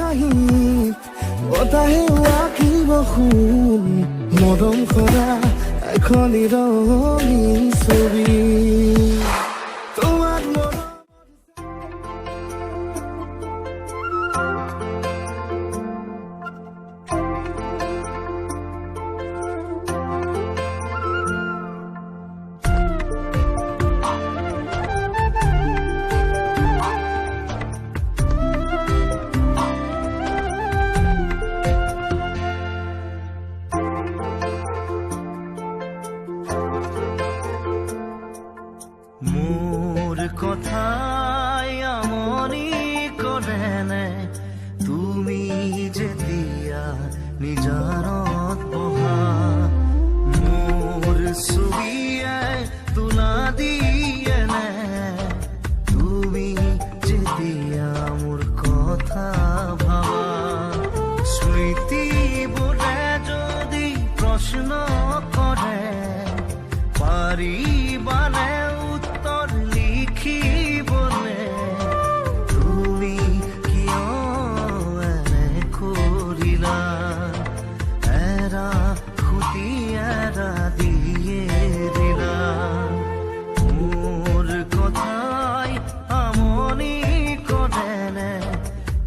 হাঁহিত বতাহে আঁকি বসুন মদন সদা এখনি ৰঙীন ছবি তোমাক মোৰ কথাই আমনি কৰে নে তুমি যেতিয়া নিজানত বহা মোৰ ছবিয়ে তোলা দিয়ে নে তুমি যেতিয়া মোৰ কথা ভাবা স্মৃতিবোৰে যদি প্ৰশ্ন কৰে পাৰিবানে উত্তৰ লিখিবনে তুমি কিয় এনে কৰিলা এৰা খুটি এৰা দিয়ে দিলা মোৰ কথাই আমনি কৰে নে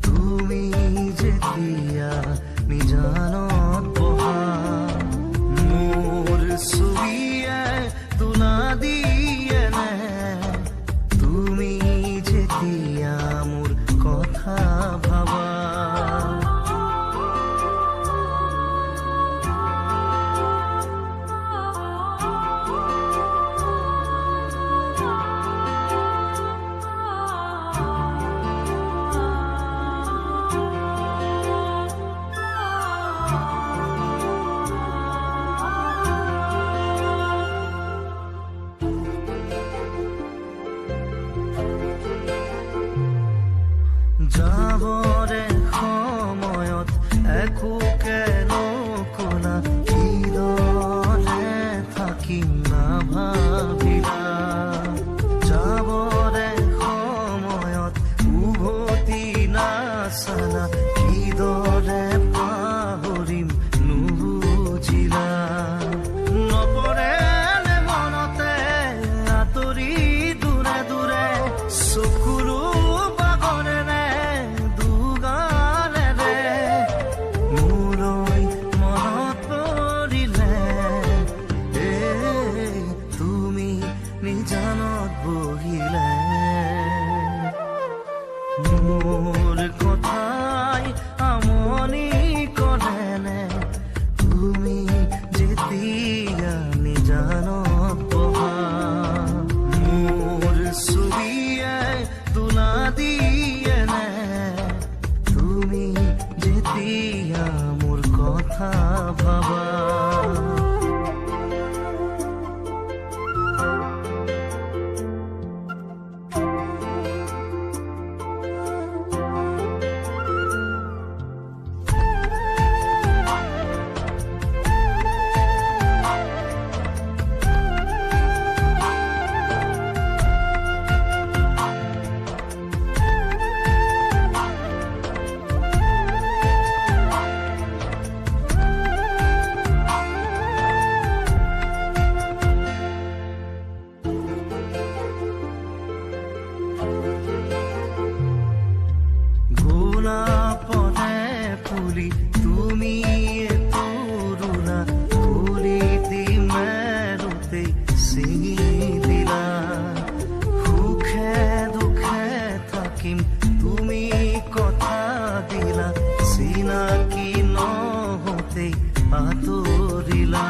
তুমি যেতিয়া নিজানত বহা মোৰ ছবিয়ে তোলা দিয়ে নে তুমি যেতিয়া মোৰ কথা ভাবা যাবৰে সময়ত একোকে নকলা কিদৰে থাকিম নাভাবিলা যাবৰে সময়ত উভতি নাচালা কিদৰে পাহৰিম নুবুজিলা নপৰে মনতে আঁতৰি দূৰে দূৰে চকুলো নিজানত বহিলে মোৰ কথাই আমনি কৰে নে তুমি যেতিয়া নিজানত বহা মোৰ ছবিয়ে তোলা দিয়ে নে তুমি যেতিয়া মোৰ কথা ভাবা গোলাপনে ফুলি তুমি তৰুণা ফুলি দি মেৰুতে ছিঙি দিলা সুখে দুখে থাকিম তুমি কথা দিলা চিনাকি নহওঁতে আঁতৰিলা